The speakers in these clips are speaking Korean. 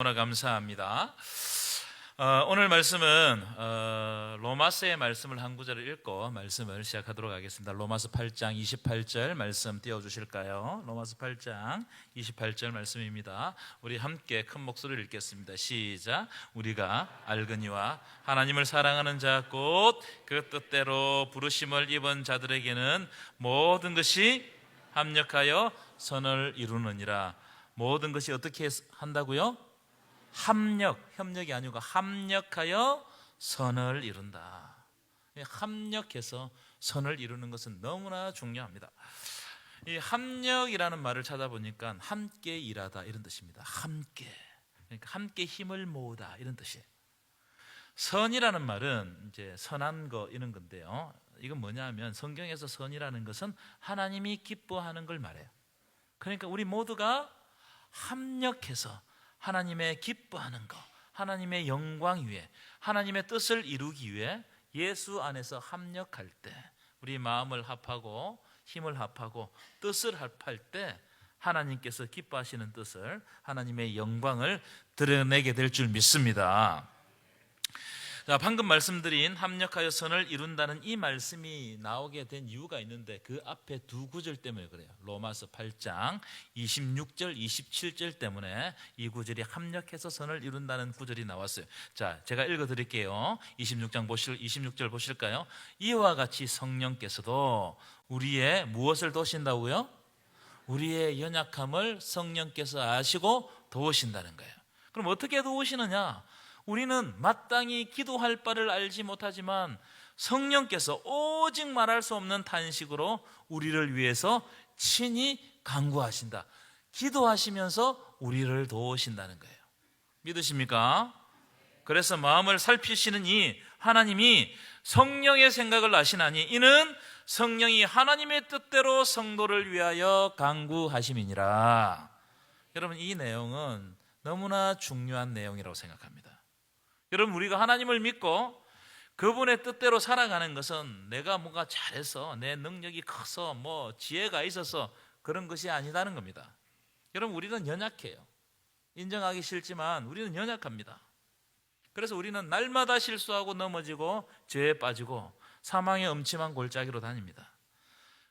너무나 감사합니다. 오늘 말씀은 로마서의 말씀을 한 구절을 읽고 말씀을 시작하도록 하겠습니다. 로마서 8장 28절 말씀 띄워주실까요? 로마서 8장 28절 말씀입니다. 우리 함께 큰 목소리를 읽겠습니다. 시작. 우리가 알거니와 하나님을 사랑하는 자 곧 그 뜻대로 부르심을 입은 자들에게는 모든 것이 합력하여 선을 이루느니라. 모든 것이 어떻게 한다고요? 협력이 아니고 합력하여 선을 이룬다. 합력해서 선을 이루는 것은 너무나 중요합니다. 이 합력이라는 말을 찾아보니까 함께 일하다 이런 뜻입니다. 그러니까 함께 힘을 모으다 이런 뜻이에요. 선이라는 말은 이제 선한 거 이런 건데요. 이건 뭐냐면 성경에서 선이라는 것은 하나님이 기뻐하는 걸 말해요. 그러니까 우리 모두가 합력해서 하나님의 기뻐하는 것, 하나님의 영광 위에 하나님의 뜻을 이루기 위해 예수 안에서 합력할 때 우리 마음을 합하고 힘을 합하고 뜻을 합할 때 하나님께서 기뻐하시는 뜻을, 하나님의 영광을 드러내게 될 줄 믿습니다. 자, 방금 말씀드린 합력하여 선을 이룬다는 이 말씀이 나오게 된 이유가 있는데 그 앞에 두 구절 때문에 그래요. 로마서 8장 26절 27절 때문에 이 구절이 합력해서 선을 이룬다는 구절이 나왔어요. 자, 제가 읽어드릴게요. 26절 보실까요? 이와 같이 성령께서도 우리의 무엇을 도우신다고요? 우리의 연약함을 성령께서 아시고 도우신다는 거예요. 그럼 어떻게 도우시느냐? 우리는 마땅히 기도할 바를 알지 못하지만 성령께서 오직 말할 수 없는 탄식으로 우리를 위해서 친히 간구하신다. 기도하시면서 우리를 도우신다는 거예요. 믿으십니까? 그래서 마음을 살피시는 이 하나님이 성령의 생각을 아시나니 이는 성령이 하나님의 뜻대로 성도를 위하여 간구하심이니라. 여러분, 이 내용은 너무나 중요한 내용이라고 생각합니다. 여러분, 우리가 하나님을 믿고 그분의 뜻대로 살아가는 것은 내가 뭔가 잘해서 내 능력이 커서 뭐 지혜가 있어서 그런 것이 아니다는 겁니다. 여러분, 우리는 연약해요. 인정하기 싫지만 우리는 연약합니다. 그래서 우리는 날마다 실수하고 넘어지고 죄에 빠지고 사망의 음침한 골짜기로 다닙니다.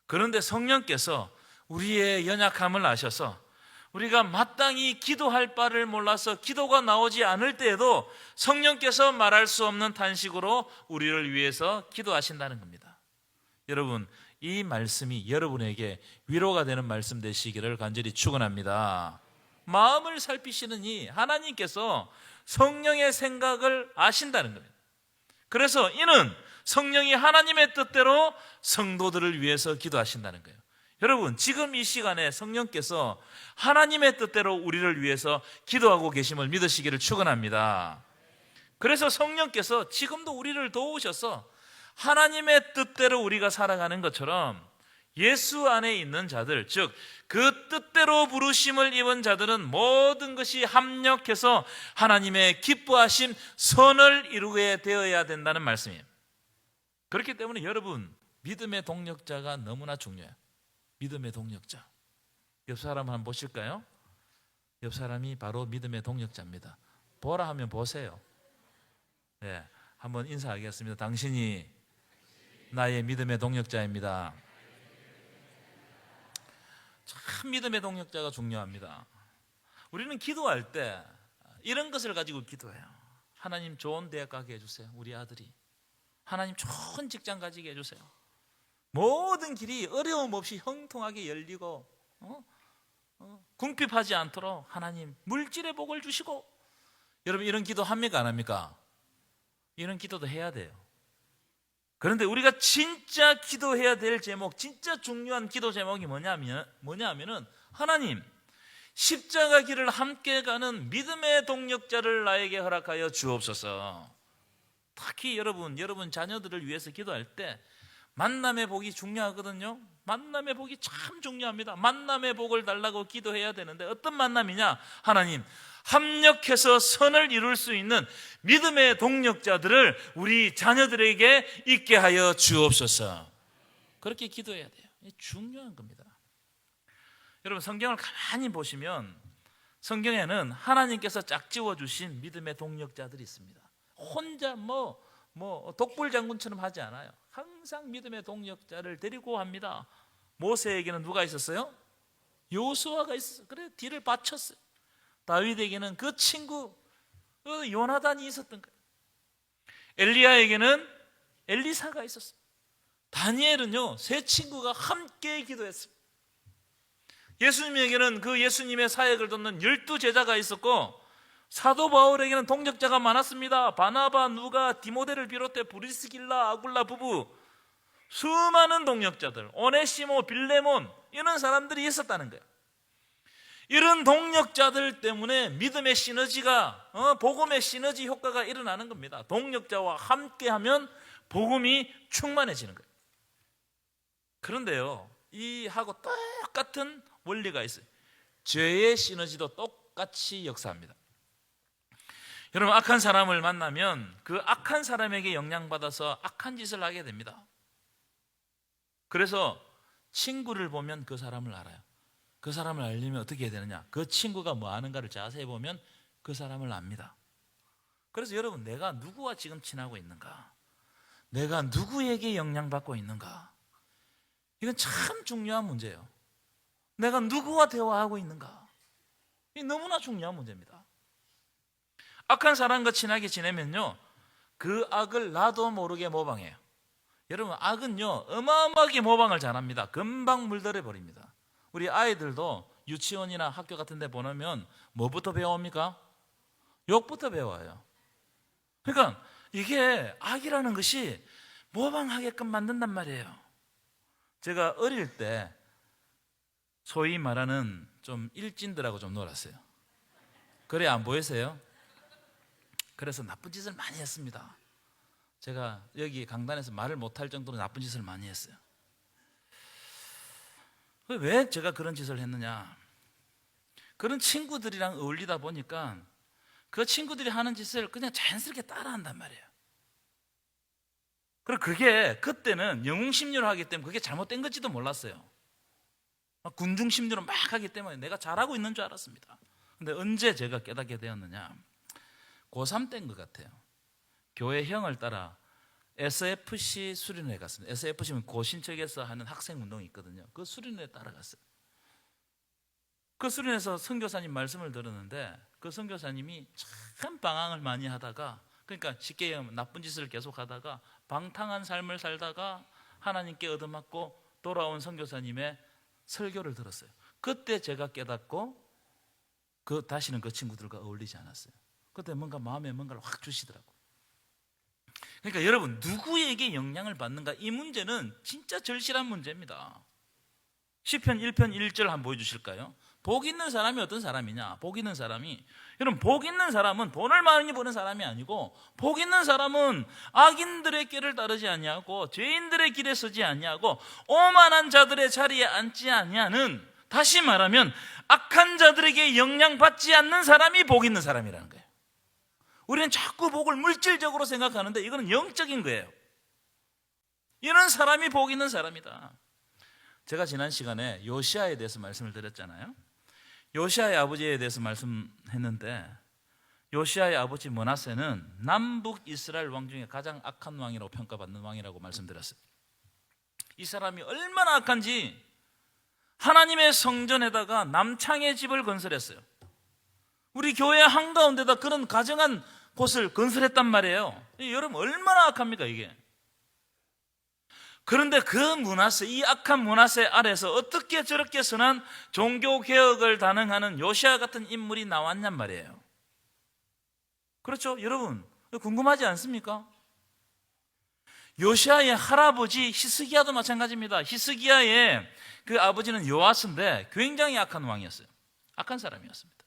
그런데 성령께서 우리의 연약함을 아셔서 우리가 마땅히 기도할 바를 몰라서 기도가 나오지 않을 때에도 성령께서 말할 수 없는 탄식으로 우리를 위해서 기도하신다는 겁니다. 여러분, 이 말씀이 여러분에게 위로가 되는 말씀 되시기를 간절히 축원합니다. 마음을 살피시는 이 하나님께서 성령의 생각을 아신다는 겁니다. 그래서 이는 성령이 하나님의 뜻대로 성도들을 위해서 기도하신다는 거예요. 여러분, 지금 이 시간에 성령께서 하나님의 뜻대로 우리를 위해서 기도하고 계심을 믿으시기를 축원합니다. 그래서 성령께서 지금도 우리를 도우셔서 하나님의 뜻대로 우리가 살아가는 것처럼 예수 안에 있는 자들, 즉 그 뜻대로 부르심을 입은 자들은 모든 것이 합력해서 하나님의 기뻐하심 선을 이루게 되어야 된다는 말씀이에요. 그렇기 때문에 여러분, 믿음의 동력자가 너무나 중요해요. 믿음의 동력자. 옆 사람 한번 보실까요? 옆 사람이 바로 믿음의 동력자입니다. 보라 하면 보세요. 네, 한번 인사하겠습니다. 당신이 나의 믿음의 동력자입니다. 참 믿음의 동력자가 중요합니다. 우리는 기도할 때 이런 것을 가지고 기도해요. 하나님, 좋은 대학 가게 해주세요. 우리 아들이. 하나님, 좋은 직장 가지게 해주세요. 모든 길이 어려움 없이 형통하게 열리고 궁핍하지 않도록 하나님 물질의 복을 주시고. 여러분, 이런 기도 합니까 안 합니까? 이런 기도도 해야 돼요. 그런데 우리가 진짜 기도해야 될 제목, 진짜 중요한 기도 제목이 뭐냐면은 하나님, 십자가 길을 함께 가는 믿음의 동력자를 나에게 허락하여 주옵소서. 특히 여러분 자녀들을 위해서 기도할 때 만남의 복이 중요하거든요. 만남의 복이 참 중요합니다. 만남의 복을 달라고 기도해야 되는데 어떤 만남이냐? 하나님, 합력해서 선을 이룰 수 있는 믿음의 동력자들을 우리 자녀들에게 있게 하여 주옵소서. 그렇게 기도해야 돼요. 중요한 겁니다. 여러분, 성경을 가만히 보시면 성경에는 하나님께서 짝지워 주신 믿음의 동력자들이 있습니다. 혼자 독불 장군처럼 하지 않아요. 항상 믿음의 동력자를 데리고 합니다. 모세에게는 누가 있었어요? 여호수아가 있었어요. 그래, 뒤를 바쳤어요. 다윗에게는 그 친구 요나단이 있었던 거예요. 엘리야에게는 엘리사가 있었어요. 다니엘은요, 세 친구가 함께 기도했어요. 예수님에게는 그 예수님의 사역을 돕는 12제자가 있었고, 사도 바울에게는 동역자가 많았습니다. 바나바, 누가, 디모데를 비롯해 브리스길라, 아굴라 부부, 수많은 동역자들, 오네시모, 빌레몬, 이런 사람들이 있었다는 거예요. 이런 동역자들 때문에 믿음의 시너지가, 복음의 시너지 효과가 일어나는 겁니다. 동역자와 함께하면 복음이 충만해지는 거예요. 그런데요, 이하고 똑같은 원리가 있어요. 죄의 시너지도 똑같이 역사합니다. 여러분, 악한 사람을 만나면 그 악한 사람에게 영향받아서 악한 짓을 하게 됩니다. 그래서 친구를 보면 그 사람을 알아요. 그 사람을 알려면 어떻게 해야 되느냐? 그 친구가 뭐 하는가를 자세히 보면 그 사람을 압니다. 그래서 여러분, 내가 누구와 지금 친하고 있는가? 내가 누구에게 영향받고 있는가? 이건 참 중요한 문제예요. 내가 누구와 대화하고 있는가? 이 너무나 중요한 문제입니다. 악한 사람과 친하게 지내면요, 그 악을 나도 모르게 모방해요. 여러분, 악은요, 어마어마하게 모방을 잘합니다. 금방 물들여 버립니다. 우리 아이들도 유치원이나 학교 같은 데 보내면 뭐부터 배웁니까? 욕부터 배워요. 그러니까 이게 악이라는 것이 모방하게끔 만든단 말이에요. 제가 어릴 때 소위 말하는 좀 일진들하고 좀 놀았어요. 그래, 안 보이세요? 그래서 나쁜 짓을 많이 했습니다. 제가 여기 강단에서 말을 못할 정도로 나쁜 짓을 많이 했어요. 왜 제가 그런 짓을 했느냐? 그런 친구들이랑 어울리다 보니까 그 친구들이 하는 짓을 그냥 자연스럽게 따라한단 말이에요. 그리고 그게 그때는 영웅심리로 하기 때문에 그게 잘못된 건지도 몰랐어요. 군중심리로 막 하기 때문에 내가 잘하고 있는 줄 알았습니다. 근데 언제 제가 깨닫게 되었느냐? 고3 때인 것 같아요. 교회 형을 따라 SFC 수련회 갔습니다. SFC는 고신척에서 하는 학생 운동이 있거든요. 그 수련회에 따라갔어요. 그 수련회에서 선교사님 말씀을 들었는데, 그 선교사님이 참 방황을 많이 하다가, 그러니까 쉽게 얘기하면 나쁜 짓을 계속 하다가 방탕한 삶을 살다가 하나님께 얻어맞고 돌아온 선교사님의 설교를 들었어요. 그때 제가 깨닫고 다시는 그 친구들과 어울리지 않았어요. 그때 뭔가 마음에 뭔가를 확 주시더라고요. 그러니까 여러분, 누구에게 영향을 받는가, 이 문제는 진짜 절실한 문제입니다. 시편 1편 1절 한번 보여주실까요? 복 있는 사람이 어떤 사람이냐? 복 있는 사람이, 여러분, 복 있는 사람은 돈을 많이 버는 사람이 아니고, 복 있는 사람은 악인들의 길을 따르지 아니하고 죄인들의 길에 서지 아니하고 오만한 자들의 자리에 앉지 아니하는, 다시 말하면 악한 자들에게 영향받지 않는 사람이 복 있는 사람이라는 거예요. 우리는 자꾸 복을 물질적으로 생각하는데 이거는 영적인 거예요. 이런 사람이 복 있는 사람이다. 제가 지난 시간에 요시아에 대해서 말씀을 드렸잖아요. 요시아의 아버지에 대해서 말씀했는데, 요시아의 아버지 므낫세는 남북 이스라엘 왕 중에 가장 악한 왕이라고 평가받는 왕이라고 말씀드렸어요. 이 사람이 얼마나 악한지 하나님의 성전에다가 남창의 집을 건설했어요. 우리 교회 한가운데다 그런 가정한 곳을 건설했단 말이에요. 여러분, 얼마나 악합니까 이게? 그런데 그 므낫세, 이 악한 므낫세 아래서 어떻게 저렇게 선한 종교개혁을 단행하는 요시아 같은 인물이 나왔냔 말이에요. 그렇죠? 여러분, 궁금하지 않습니까? 요시아의 할아버지 히스기야도 마찬가지입니다. 히스기야의 그 아버지는 요아스인데 굉장히 악한 왕이었어요. 악한 사람이었습니다.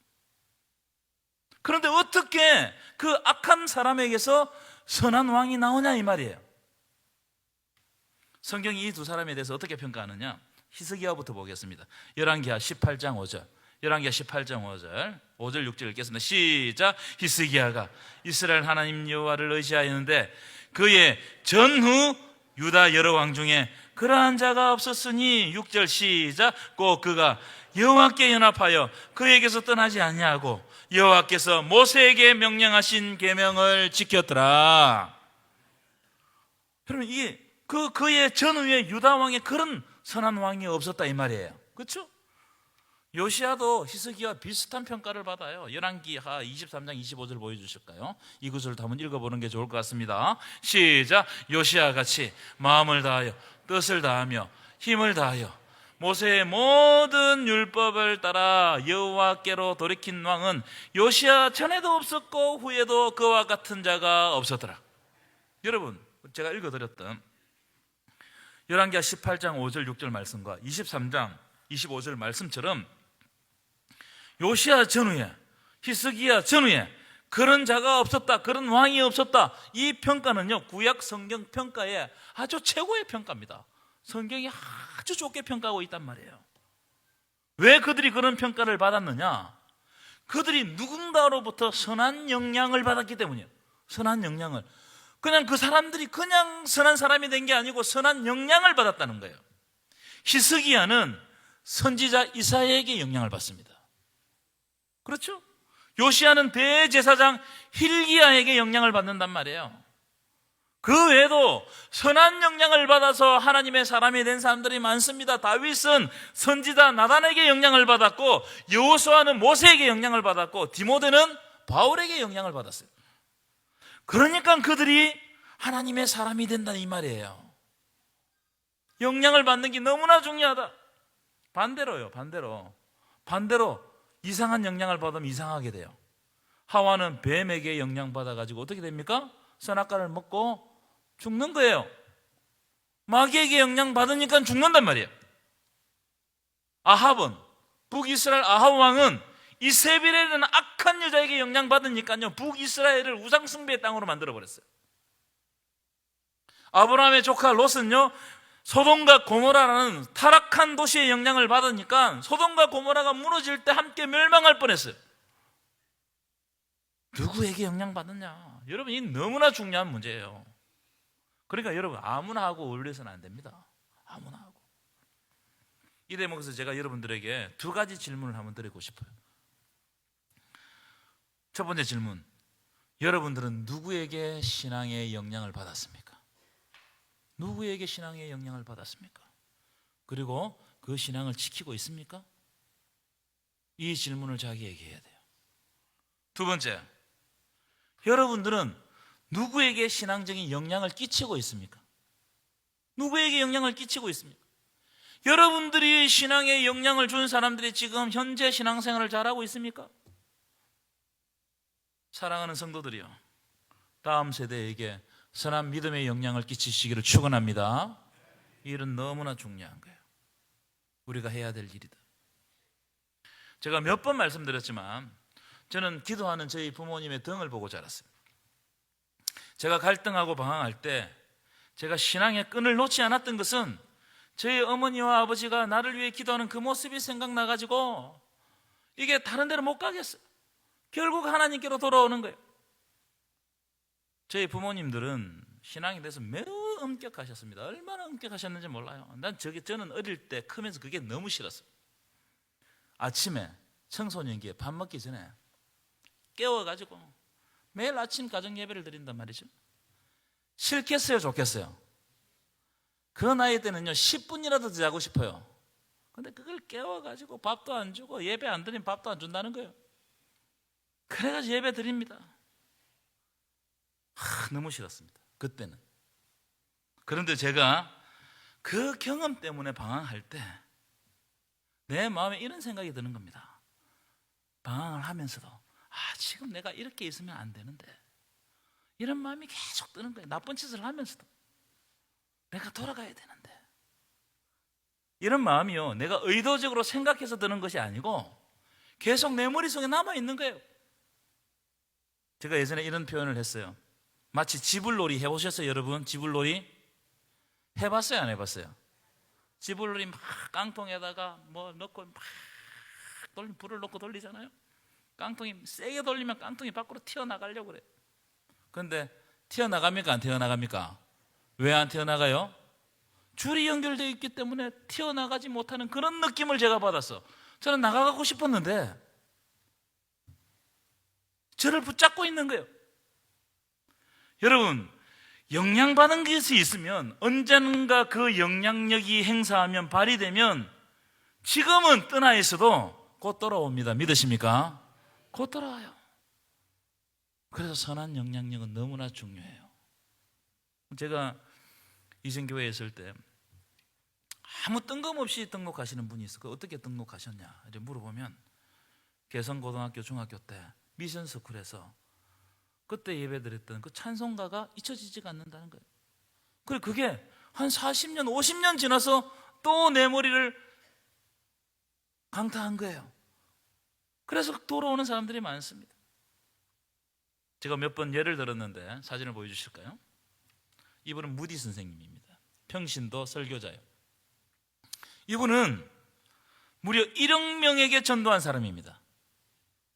그런데 어떻게 그 악한 사람에게서 선한 왕이 나오냐 이 말이에요. 성경이 이 두 사람에 대해서 어떻게 평가하느냐? 히스기야부터 보겠습니다. 열왕기하 18장 5절. 열왕기하 18장 5절. 5절 6절 읽겠습니다. 시작. 히스기야가 이스라엘 하나님 여호와를 의지하였는데 그의 전후 유다 여러 왕 중에 그러한 자가 없었으니 6절 시작. 꼭 그가 여호와께 연합하여 그에게서 떠나지 아니하고 여호와께서 모세에게 명령하신 계명을 지켰더라. 여러분, 이게 그의 전후에 유다 왕의 그런 선한 왕이 없었다 이 말이에요. 그렇죠? 요시야도 히스기야와 비슷한 평가를 받아요. 열왕기하 23장 25절 보여주실까요? 이 구절을 한번 읽어보는 게 좋을 것 같습니다. 시작. 요시야 같이 마음을 다하여 뜻을 다하며 힘을 다하여 모세의 모든 율법을 따라 여호와께로 돌이킨 왕은 요시야 전에도 없었고 후에도 그와 같은 자가 없었더라. 여러분, 제가 읽어드렸던 열왕기하 18장 5절 6절 말씀과 23장 25절 말씀처럼 요시야 전후에, 히스기야 전후에 그런 자가 없었다, 그런 왕이 없었다. 이 평가는요, 구약 성경 평가의 아주 최고의 평가입니다. 성경이 아주 좋게 평가하고 있단 말이에요. 왜 그들이 그런 평가를 받았느냐? 그들이 누군가로부터 선한 영향을 받았기 때문이에요. 선한 영향을. 그냥 그 사람들이 그냥 선한 사람이 된 게 아니고 선한 영향을 받았다는 거예요. 히스기야는 선지자 이사야에게 영향을 받습니다. 그렇죠? 요시야는 대제사장 힐기야에게 영향을 받는단 말이에요. 그 외에도 선한 영향을 받아서 하나님의 사람이 된 사람들이 많습니다. 다윗은 선지자 나단에게 영향을 받았고, 여호수아는 모세에게 영향을 받았고, 디모데는 바울에게 영향을 받았어요. 그러니까 그들이 하나님의 사람이 된다 이 말이에요. 영향을 받는 게 너무나 중요하다. 반대로요, 반대로 이상한 영향을 받으면 이상하게 돼요. 하와는 뱀에게 영향받아가지고 어떻게 됩니까? 선악과를 먹고 죽는 거예요. 마귀에게 영향받으니까 죽는단 말이에요. 아합은, 북이스라엘 아합 왕은 이세벨이라는 악한 여자에게 영향받으니까요, 북이스라엘을 우상숭배의 땅으로 만들어버렸어요. 아브라함의 조카 롯은요, 소돔과 고모라라는 타락한 도시의 영향을 받으니까 소돔과 고모라가 무너질 때 함께 멸망할 뻔했어요. 누구에게 영향받느냐? 여러분, 이 너무나 중요한 문제예요. 그러니까 여러분, 아무나 하고 어울려서는 안 됩니다. 아무나 하고. 이 대목에서 제가 여러분들에게 두 가지 질문을 한번 드리고 싶어요. 첫 번째 질문, 여러분들은 누구에게 신앙의 영향을 받았습니까? 누구에게 신앙의 영향을 받았습니까? 그리고 그 신앙을 지키고 있습니까? 이 질문을 자기에게 해야 돼요. 두 번째, 여러분들은 누구에게 신앙적인 영향을 끼치고 있습니까? 누구에게 영향을 끼치고 있습니까? 여러분들이 신앙에 영향을 준 사람들이 지금 현재 신앙생활을 잘하고 있습니까? 사랑하는 성도들이요, 다음 세대에게 선한 믿음의 영향을 끼치시기를 축원합니다. 이 일은 너무나 중요한 거예요. 우리가 해야 될 일이다. 제가 몇 번 말씀드렸지만 저는 기도하는 저희 부모님의 등을 보고 자랐어요. 제가 갈등하고 방황할 때 제가 신앙의 끈을 놓지 않았던 것은 저희 어머니와 아버지가 나를 위해 기도하는 그 모습이 생각나가지고 이게 다른 데로 못 가겠어요. 결국 하나님께로 돌아오는 거예요. 저희 부모님들은 신앙에 대해서 매우 엄격하셨습니다. 얼마나 엄격하셨는지 몰라요. 저는 어릴 때 크면서 그게 너무 싫었어요. 아침에 청소년기에 밥 먹기 전에 깨워가지고 매일 아침 가정 예배를 드린단 말이죠. 싫겠어요, 좋겠어요? 그 나이 때는요 10분이라도 더 자고 싶어요. 근데 그걸 깨워가지고 밥도 안 주고 예배 안 드리면 밥도 안 준다는 거예요. 그래가지고 예배 드립니다. 너무 싫었습니다, 그때는. 그런데 제가 그 경험 때문에 방황할 때 내 마음에 이런 생각이 드는 겁니다. 방황을 하면서도 지금 내가 이렇게 있으면 안 되는데, 이런 마음이 계속 드는 거예요. 나쁜 짓을 하면서도 내가 돌아가야 되는데. 이런 마음이요, 내가 의도적으로 생각해서 드는 것이 아니고 계속 내 머릿속에 남아있는 거예요. 제가 예전에 이런 표현을 했어요. 마치 지불놀이 해보셨어요, 여러분? 지불놀이 해봤어요, 안 해봤어요? 지불놀이 막 깡통에다가 뭐 넣고 막 불을 넣고 돌리잖아요. 깡통이 세게 돌리면 깡통이 밖으로 튀어나가려고 그래요. 그런데 튀어나갑니까, 안 튀어나갑니까? 왜 안 튀어나가요? 줄이 연결되어 있기 때문에 튀어나가지 못하는 그런 느낌을 제가 받았어. 저는 나가고 싶었는데 저를 붙잡고 있는 거예요. 여러분, 영향받은 것이 있으면 언젠가 그 영향력이 행사하면 발휘되면 지금은 떠나 있어도 곧 돌아옵니다. 믿으십니까? 곧 돌아와요. 그래서 선한 영향력은 너무나 중요해요. 제가 이생교회에 있을 때 아무 뜬금없이 등록하시는 분이 있어요. 어떻게 등록하셨냐 이제 물어보면 개성고등학교 중학교 때 미션스쿨에서 그때 예배드렸던 그 찬송가가 잊혀지지가 않는다는 거예요. 그리고 그게 한 40년 50년 지나서 또 내 머리를 강타한 거예요. 그래서 돌아오는 사람들이 많습니다. 제가 몇 번 예를 들었는데 사진을 보여주실까요? 이분은 무디 선생님입니다. 평신도 설교자예요. 이분은 무려 1억 명에게 전도한 사람입니다.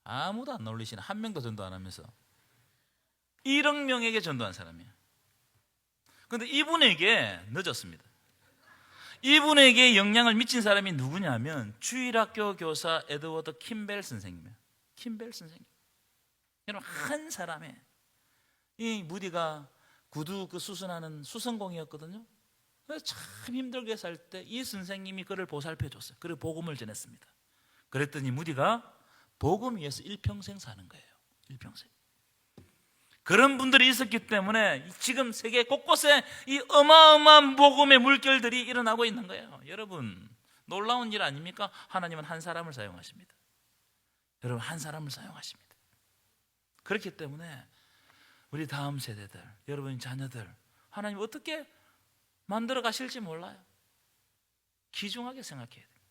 아무도 안 놀리시네. 한 명도 전도 안 하면서 1억 명에게 전도한 사람이에요. 그런데 이분에게 늦었습니다. 이분에게 영향을 미친 사람이 누구냐면 주일학교 교사 에드워드 킴벨 선생님이에요. 킴벨 선생님. 여러분, 한 사람의 이 무디가 구두 그 수선하는 수선공이었거든요. 그래서 참 힘들게 살 때 이 선생님이 그를 보살펴 줬어요. 그리고 복음을 전했습니다. 그랬더니 무디가 복음 위해서 일평생 사는 거예요. 일평생. 그런 분들이 있었기 때문에 지금 세계 곳곳에 이 어마어마한 복음의 물결들이 일어나고 있는 거예요. 여러분, 놀라운 일 아닙니까? 하나님은 한 사람을 사용하십니다. 여러분, 한 사람을 사용하십니다. 그렇기 때문에 우리 다음 세대들, 여러분 자녀들, 하나님 어떻게 만들어 가실지 몰라요. 귀중하게 생각해야 돼요.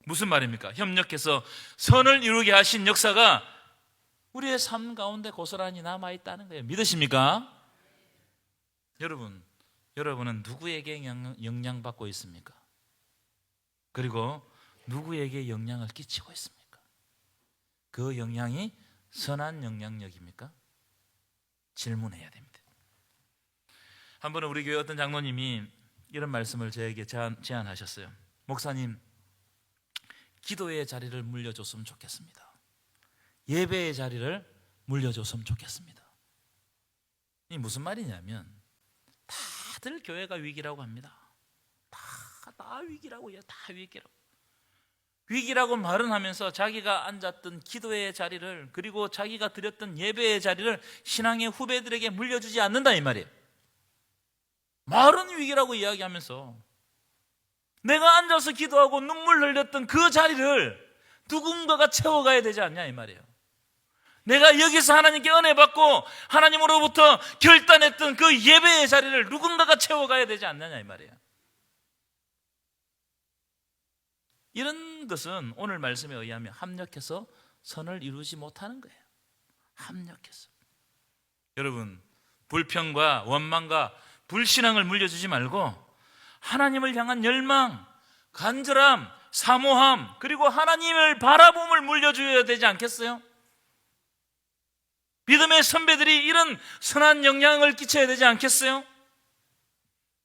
무슨 말입니까? 협력해서 선을 이루게 하신 역사가 우리의 삶 가운데 고스란히 남아있다는 거예요. 믿으십니까? 여러분은 누구에게 영향받고 있습니까? 그리고 누구에게 영향을 끼치고 있습니까? 그 영향이 선한 영향력입니까? 질문해야 됩니다. 한 번은 우리 교회 어떤 장로님이 이런 말씀을 저에게 제안하셨어요. 목사님, 기도의 자리를 물려줬으면 좋겠습니다. 예배의 자리를 물려줬으면 좋겠습니다. 이 무슨 말이냐면 다들 교회가 위기라고 합니다. 다 위기라고 해요. 다 위기라고. 위기라고 말은 하면서 자기가 앉았던 기도의 자리를 그리고 자기가 드렸던 예배의 자리를 신앙의 후배들에게 물려주지 않는다 이 말이에요. 말은 위기라고 이야기하면서 내가 앉아서 기도하고 눈물 흘렸던 그 자리를 누군가가 채워가야 되지 않냐 이 말이에요. 내가 여기서 하나님께 은혜 받고 하나님으로부터 결단했던 그 예배의 자리를 누군가가 채워가야 되지 않느냐 이 말이에요. 이런 것은 오늘 말씀에 의하면 합력해서 선을 이루지 못하는 거예요. 합력해서. 여러분, 불평과 원망과 불신앙을 물려주지 말고 하나님을 향한 열망, 간절함, 사모함, 그리고 하나님을 바라봄을 물려줘야 되지 않겠어요? 믿음의 선배들이 이런 선한 영향을 끼쳐야 되지 않겠어요?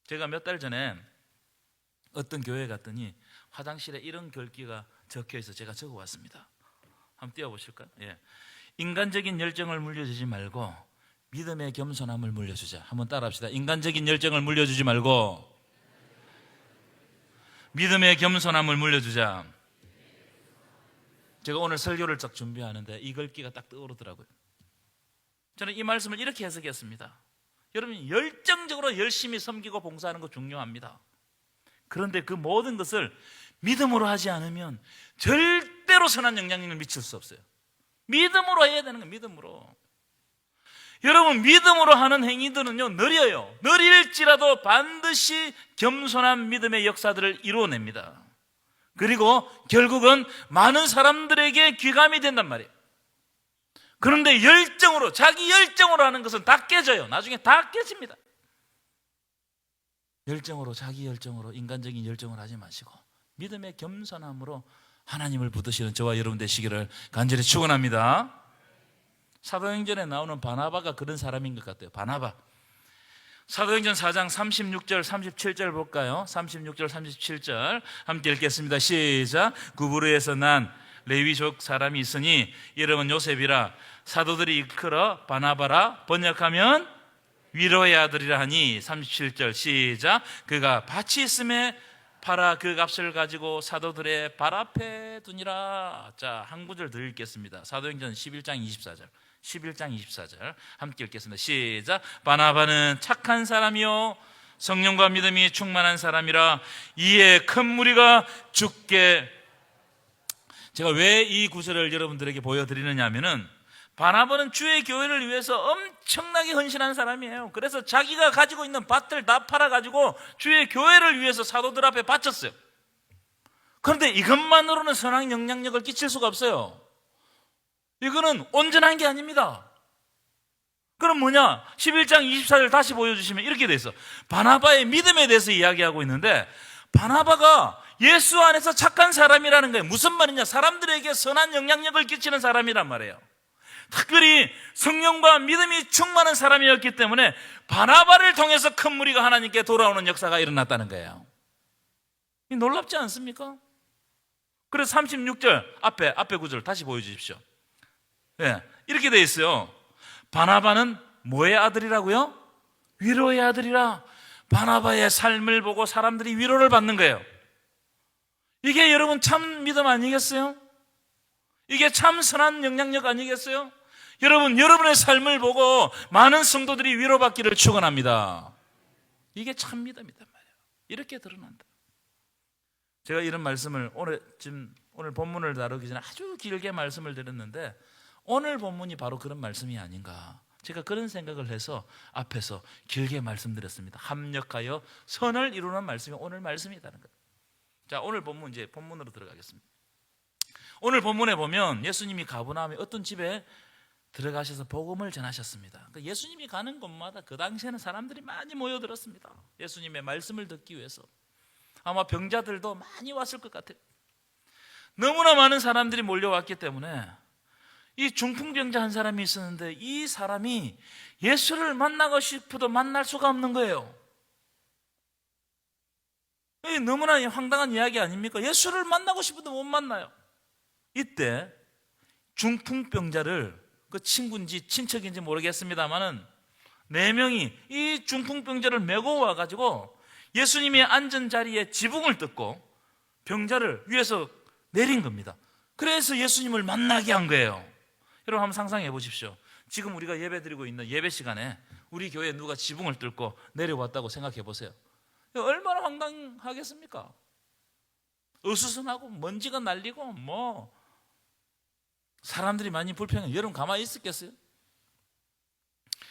제가 몇 달 전에 어떤 교회에 갔더니 화장실에 이런 글귀가 적혀있어 제가 적어왔습니다. 한번 띄워보실까요? 예. 인간적인 열정을 물려주지 말고 믿음의 겸손함을 물려주자. 한번 따라합시다. 인간적인 열정을 물려주지 말고 믿음의 겸손함을 물려주자. 제가 오늘 설교를 딱 준비하는데 이 글귀가 딱 떠오르더라고요. 저는 이 말씀을 이렇게 해석했습니다. 여러분, 열정적으로 열심히 섬기고 봉사하는 거 중요합니다. 그런데 그 모든 것을 믿음으로 하지 않으면 절대로 선한 영향력을 미칠 수 없어요. 믿음으로 해야 되는 거예요. 믿음으로. 여러분, 믿음으로 하는 행위들은요 느려요. 느릴지라도 반드시 겸손한 믿음의 역사들을 이루어냅니다. 그리고 결국은 많은 사람들에게 귀감이 된단 말이에요. 그런데 열정으로, 자기 열정으로 하는 것은 다 깨져요. 나중에 다 깨집니다. 열정으로, 자기 열정으로, 인간적인 열정을 하지 마시고 믿음의 겸손함으로 하나님을 붙드시는 저와 여러분 되시기를 간절히 축원합니다. 사도행전에 나오는 바나바가 그런 사람인 것 같아요. 바나바. 사도행전 4장 36절 37절 볼까요? 36절 37절 함께 읽겠습니다. 시작. 구브르에서 난 레위족 사람이 있으니 이름은 요셉이라. 사도들이 이끌어 바나바라, 번역하면 위로의 아들이라 하니. 37절 시작. 그가 밭이 있음에 팔아 그 값을 가지고 사도들의 발 앞에 두니라. 자, 한 구절 더 읽겠습니다. 사도행전 11장 24절 11장 24절 함께 읽겠습니다. 시작. 바나바는 착한 사람이요 성령과 믿음이 충만한 사람이라. 이에 큰 무리가 죽게. 제가 왜 이 구절을 여러분들에게 보여드리느냐 하면은, 바나바는 주의 교회를 위해서 엄청나게 헌신한 사람이에요. 그래서 자기가 가지고 있는 밭을 다 팔아가지고 주의 교회를 위해서 사도들 앞에 바쳤어요. 그런데 이것만으로는 선한 영향력을 끼칠 수가 없어요. 이거는 온전한 게 아닙니다. 그럼 뭐냐? 11장 24절 다시 보여주시면 이렇게 돼 있어. 바나바의 믿음에 대해서 이야기하고 있는데, 바나바가 예수 안에서 착한 사람이라는 거예요. 무슨 말이냐? 사람들에게 선한 영향력을 끼치는 사람이란 말이에요. 특별히 성령과 믿음이 충만한 사람이었기 때문에 바나바를 통해서 큰 무리가 하나님께 돌아오는 역사가 일어났다는 거예요. 놀랍지 않습니까? 그래서 36절 앞에 구절 다시 보여주십시오. 네, 이렇게 돼 있어요. 바나바는 뭐의 아들이라고요? 위로의 아들이라. 바나바의 삶을 보고 사람들이 위로를 받는 거예요. 이게 여러분 참 믿음 아니겠어요? 이게 참 선한 영향력 아니겠어요? 여러분, 여러분의 삶을 보고 많은 성도들이 위로받기를 축원합니다. 이게 참 믿음이단 말이에요. 이렇게 드러난다. 제가 이런 말씀을 오늘 본문을 다루기 전에 아주 길게 말씀을 드렸는데, 오늘 본문이 바로 그런 말씀이 아닌가, 제가 그런 생각을 해서 앞에서 길게 말씀드렸습니다. 합력하여 선을 이루는 말씀이 오늘 말씀이라는 거예요. 자, 오늘 본문, 이제 본문으로 들어가겠습니다. 오늘 본문에 보면 예수님이 가버나움에 어떤 집에 들어가셔서 복음을 전하셨습니다. 예수님이 가는 곳마다 그 당시에는 사람들이 많이 모여들었습니다. 예수님의 말씀을 듣기 위해서. 아마 병자들도 많이 왔을 것 같아요. 너무나 많은 사람들이 몰려왔기 때문에 이 중풍병자 한 사람이 있었는데, 이 사람이 예수를 만나고 싶어도 만날 수가 없는 거예요. 이게 너무나 황당한 이야기 아닙니까? 예수를 만나고 싶어도 못 만나요. 이때 중풍병자를, 그 친구인지 친척인지 모르겠습니다만은 4명이 이 중풍병자를 메고 와가지고 예수님이 앉은 자리에 지붕을 뜯고 병자를 위에서 내린 겁니다. 그래서 예수님을 만나게 한 거예요. 여러분 한번 상상해 보십시오. 지금 우리가 예배 드리고 있는 예배 시간에 우리 교회에 누가 지붕을 뚫고 내려왔다고 생각해 보세요. 얼마나 황당하겠습니까? 어수선하고 먼지가 날리고 사람들이 많이 불평해요. 여러분 가만히 있었겠어요?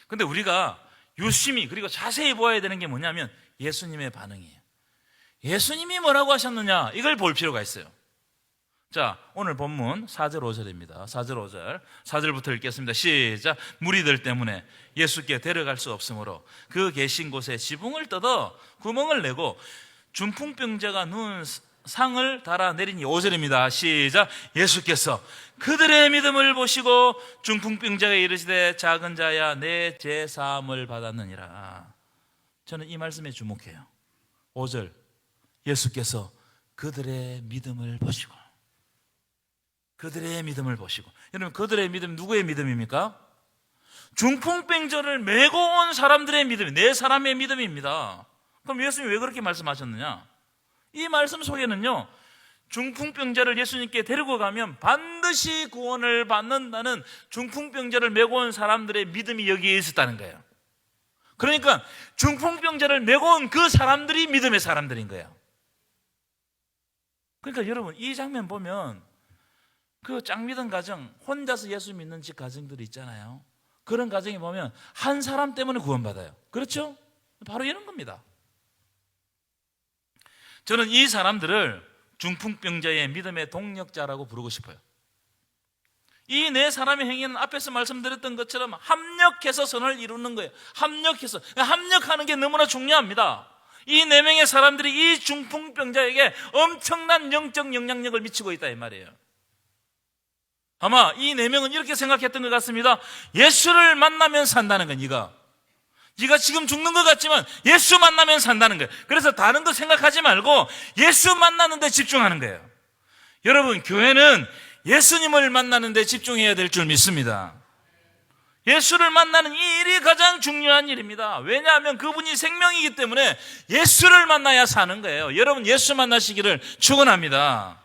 근데 우리가 유심히 그리고 자세히 보아야 되는 게 뭐냐면 예수님의 반응이에요. 예수님이 뭐라고 하셨느냐, 이걸 볼 필요가 있어요. 자, 오늘 본문 4절 5절입니다 4절 5절 4절부터 읽겠습니다. 시작. 무리들 때문에 예수께 데려갈 수 없으므로 그 계신 곳에 지붕을 뜯어 구멍을 내고 중풍병자가 누운 상을 달아 내리니. 5절입니다. 시작. 예수께서 그들의 믿음을 보시고 중풍병자가 이르시되 작은 자야 내 죄 사함을 받았느니라. 저는 이 말씀에 주목해요. 5절. 예수께서 그들의 믿음을 보시고. 그들의 믿음을 보시고. 여러분, 그들의 믿음 누구의 믿음입니까? 중풍병자를 메고 온 사람들의 믿음, 네 사람의 믿음입니다. 그럼 예수님이 왜 그렇게 말씀하셨느냐? 이 말씀 속에는요, 중풍병자를 예수님께 데리고 가면 반드시 구원을 받는다는 중풍병자를 메고 온 사람들의 믿음이 여기에 있었다는 거예요. 그러니까 중풍병자를 메고 온 그 사람들이 믿음의 사람들인 거예요. 그러니까 여러분, 이 장면 보면 그 짱 믿은 가정, 혼자서 예수 믿는 집 가정들이 있잖아요. 그런 가정에 보면 한 사람 때문에 구원받아요. 그렇죠? 바로 이런 겁니다. 저는 이 사람들을 중풍병자의 믿음의 동력자라고 부르고 싶어요. 이 네 사람의 행위는 앞에서 말씀드렸던 것처럼 합력해서 선을 이루는 거예요. 합력하는 게 너무나 중요합니다. 이 4명의 사람들이 이 중풍병자에게 엄청난 영적 영향력을 미치고 있다 이 말이에요. 아마 이 4명은 이렇게 생각했던 것 같습니다. 예수를 만나면 산다는 건 이거. 네가 지금 죽는 것 같지만 예수 만나면 산다는 거예요. 그래서 다른 거 생각하지 말고 예수 만나는 데 집중하는 거예요. 여러분, 교회는 예수님을 만나는 데 집중해야 될 줄 믿습니다. 예수를 만나는 이 일이 가장 중요한 일입니다. 왜냐하면 그분이 생명이기 때문에 예수를 만나야 사는 거예요. 여러분, 예수 만나시기를 축원합니다.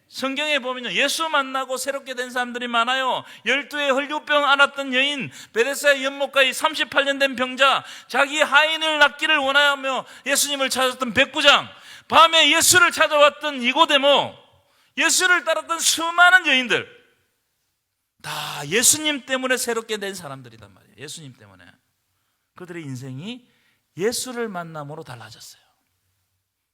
성경에 보면요, 예수 만나고 새롭게 된 사람들이 많아요. 12의 혈류병 앓았던 여인, 베데스다 연못가의 38년 된 병자, 자기 하인을 낳기를 원하며 예수님을 찾았던 백부장, 밤에 예수를 찾아왔던 니고데모, 예수를 따랐던 수많은 여인들, 다 예수님 때문에 새롭게 된 사람들이단 말이에요. 예수님 때문에. 그들의 인생이 예수를 만남으로 달라졌어요.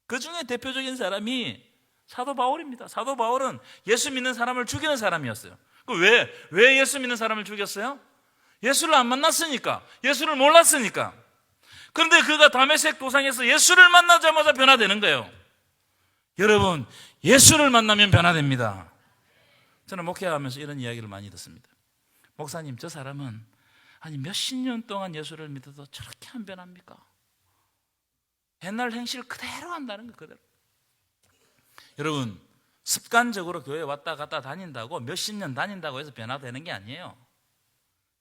그 중에 대표적인 사람이 사도 바울입니다. 사도 바울은 예수 믿는 사람을 죽이는 사람이었어요. 왜 예수 믿는 사람을 죽였어요? 예수를 안 만났으니까, 예수를 몰랐으니까. 그런데 그가 다메섹 도상에서 예수를 만나자마자 변화되는 거예요. 여러분, 예수를 만나면 변화됩니다. 저는 목회하면서 이런 이야기를 많이 듣습니다. 목사님, 저 사람은 아니 몇십 년 동안 예수를 믿어도 저렇게 안 변합니까? 옛날 행실 그대로 한다는 거, 그대로. 여러분, 습관적으로 교회 왔다 갔다 다닌다고 몇십 년 다닌다고 해서 변화되는 게 아니에요.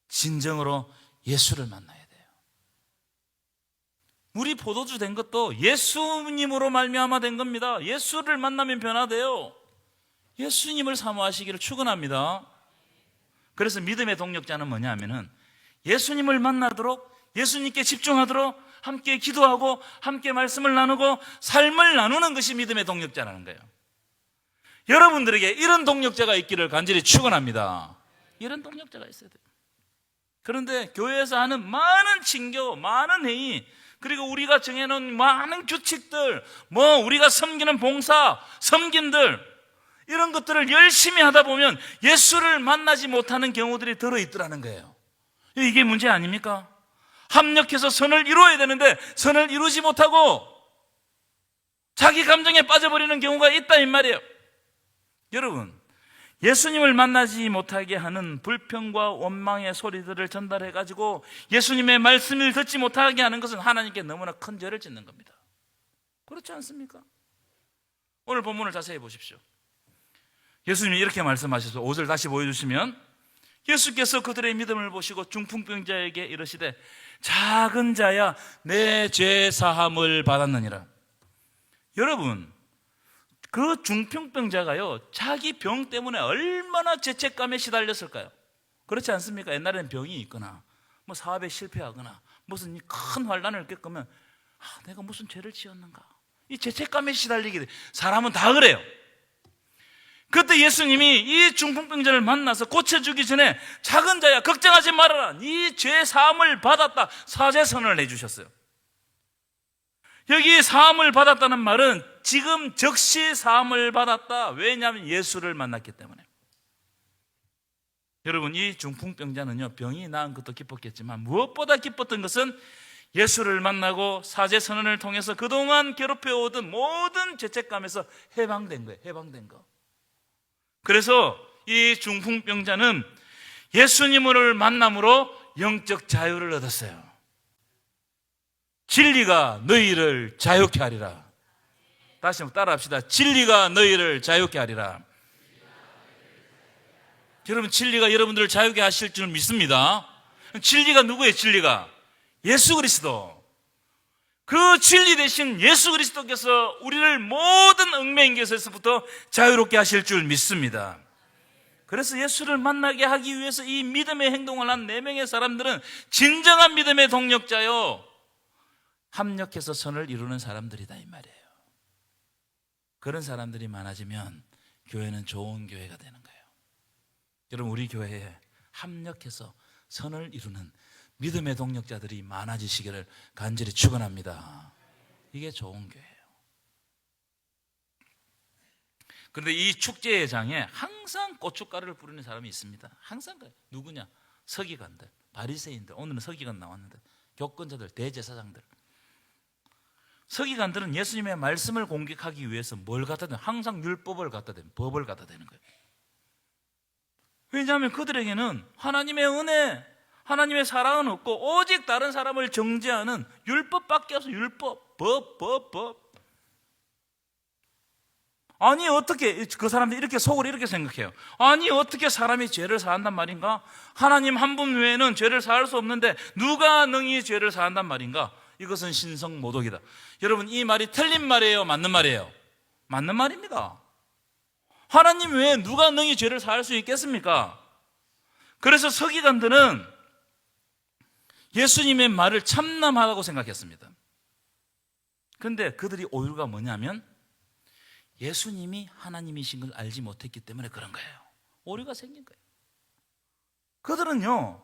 진정으로 예수를 만나야 돼요. 우리 포도주 된 것도 예수님으로 말미암아 된 겁니다. 예수를 만나면 변화돼요. 예수님을 사모하시기를 축원합니다. 그래서 믿음의 동력자는 뭐냐 하면은 예수님을 만나도록, 예수님께 집중하도록 함께 기도하고 함께 말씀을 나누고 삶을 나누는 것이 믿음의 동력자라는 거예요. 여러분들에게 이런 동력자가 있기를 간절히 축원합니다. 이런 동력자가 있어야 돼요. 그런데 교회에서 하는 많은 친교, 많은 회의, 그리고 우리가 정해놓은 많은 규칙들, 우리가 섬기는 봉사, 섬김들, 이런 것들을 열심히 하다 보면 예수를 만나지 못하는 경우들이 들어있더라는 거예요. 이게 문제 아닙니까? 합력해서 선을 이루어야 되는데 선을 이루지 못하고 자기 감정에 빠져버리는 경우가 있다 이 말이에요. 여러분, 예수님을 만나지 못하게 하는 불평과 원망의 소리들을 전달해가지고 예수님의 말씀을 듣지 못하게 하는 것은 하나님께 너무나 큰 죄를 짓는 겁니다. 그렇지 않습니까? 오늘 본문을 자세히 보십시오. 예수님이 이렇게 말씀하셔서 5절 다시 보여주시면, 예수께서 그들의 믿음을 보시고 중풍병자에게 이르시되 작은 자야 내 죄 사함을 받았느니라. 여러분, 그 중풍병자가요, 자기 병 때문에 얼마나 죄책감에 시달렸을까요? 그렇지 않습니까? 옛날에는 병이 있거나 사업에 실패하거나 무슨 큰 환난을 겪으면 내가 무슨 죄를 지었는가, 이 죄책감에 시달리게 돼. 사람은 다 그래요. 그때 예수님이 이 중풍병자를 만나서 고쳐주기 전에 작은 자야 걱정하지 말아라, 네 죄 사함을 받았다, 사죄선을 해주셨어요. 여기 사함을 받았다는 말은 지금 즉시 사함을 받았다. 왜냐하면 예수를 만났기 때문에. 여러분, 이 중풍병자는요, 병이 나은 것도 기뻤겠지만 무엇보다 기뻤던 것은 예수를 만나고 사죄선언을 통해서 그동안 괴롭혀오던 모든 죄책감에서 해방된 거예요. 해방된 거. 그래서 이 중풍병자는 예수님을 만남으로 영적 자유를 얻었어요. 진리가 너희를 자유케 하리라. 다시 한번 따라합시다. 진리가 너희를 자유케 하리라. 여러분, 진리가 여러분들을 자유케 하실 줄 믿습니다. 진리가 누구예요? 진리가 예수 그리스도. 그 진리 대신 예수 그리스도께서 우리를 모든 얽매인것에서부터 자유롭게 하실 줄 믿습니다. 그래서 예수를 만나게 하기 위해서 이 믿음의 행동을 한 4명의 사람들은 진정한 믿음의 동력자요, 합력해서 선을 이루는 사람들이다 이 말이에요. 그런 사람들이 많아지면 교회는 좋은 교회가 되는 거예요. 여러분, 우리 교회에 합력해서 선을 이루는 믿음의 동력자들이 많아지시기를 간절히 축원합니다. 이게 좋은 교회예요. 그런데 이 축제회장에 항상 고춧가루를 뿌리는 사람이 있습니다. 항상 그래요. 누구냐? 서기관들, 바리새인들. 오늘은 서기관 나왔는데 교권자들, 대제사장들. 서기관들은 예수님의 말씀을 공격하기 위해서 뭘 갖다 대요? 항상 율법을 갖다 대는, 법을 갖다 대는 거예요. 왜냐하면 그들에게는 하나님의 은혜, 하나님의 사랑은 없고 오직 다른 사람을 정죄하는 율법밖에 없어. 율법, 법. 아니 어떻게 그 사람들이 이렇게 속으로 이렇게 생각해요. 아니 어떻게 사람이 죄를 사한단 말인가? 하나님 한 분 외에는 죄를 사할 수 없는데 누가 능히 죄를 사한단 말인가? 이것은 신성모독이다. 여러분, 이 말이 틀린 말이에요, 맞는 말이에요? 맞는 말입니다. 하나님 외에 누가 능히 죄를 사할 수 있겠습니까? 그래서 서기관들은 예수님의 말을 참남하다고 생각했습니다. 그런데 그들이 오류가 뭐냐면 예수님이 하나님이신 걸 알지 못했기 때문에 그런 거예요. 오류가 생긴 거예요. 그들은요,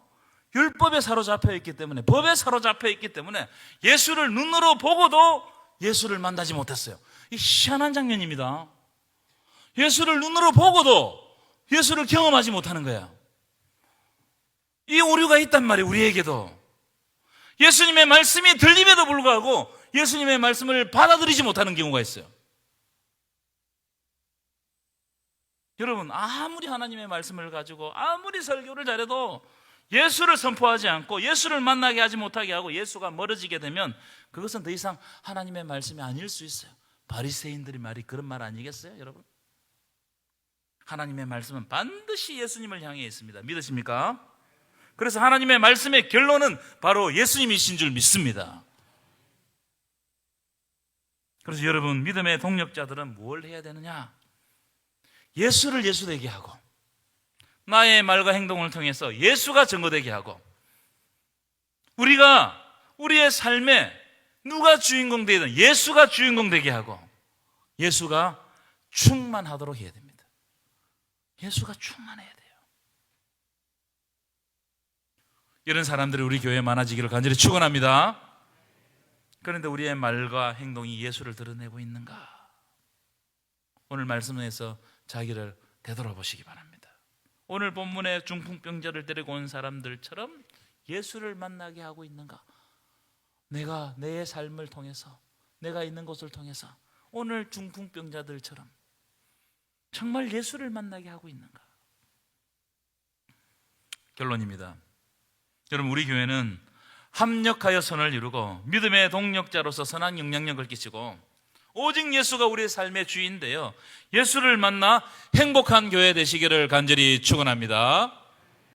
율법에 사로잡혀 있기 때문에, 법에 사로잡혀 있기 때문에 예수를 눈으로 보고도 예수를 만나지 못했어요. 이 희한한 장면입니다. 예수를 눈으로 보고도 예수를 경험하지 못하는 거예요. 이 오류가 있단 말이에요. 우리에게도 예수님의 말씀이 들림에도 불구하고 예수님의 말씀을 받아들이지 못하는 경우가 있어요. 여러분, 아무리 하나님의 말씀을 가지고 아무리 설교를 잘해도 예수를 선포하지 않고 예수를 만나게 하지 못하게 하고 예수가 멀어지게 되면 그것은 더 이상 하나님의 말씀이 아닐 수 있어요. 바리새인들의 말이 그런 말 아니겠어요, 여러분? 하나님의 말씀은 반드시 예수님을 향해 있습니다. 믿으십니까? 그래서 하나님의 말씀의 결론은 바로 예수님이신 줄 믿습니다. 그래서 여러분, 믿음의 동력자들은 뭘 해야 되느냐? 예수를 예수되게 하고 나의 말과 행동을 통해서 예수가 증거되게 하고 우리가 우리의 삶에 누가 주인공 되든 예수가 주인공 되게 하고 예수가 충만하도록 해야 됩니다. 예수가 충만해야 돼요. 이런 사람들이 우리 교회에 많아지기를 간절히 축원합니다. 그런데 우리의 말과 행동이 예수를 드러내고 있는가? 오늘 말씀에서 자기를 되돌아보시기 바랍니다. 오늘 본문에 중풍병자를 데리고 온 사람들처럼 예수를 만나게 하고 있는가? 내가 내 삶을 통해서, 내가 있는 곳을 통해서 오늘 중풍병자들처럼 정말 예수를 만나게 하고 있는가? 결론입니다. 여러분, 우리 교회는 합력하여 선을 이루고 믿음의 동력자로서 선한 영향력을 끼치고 오직 예수가 우리의 삶의 주인인데요, 예수를 만나 행복한 교회 되시기를 간절히 축원합니다.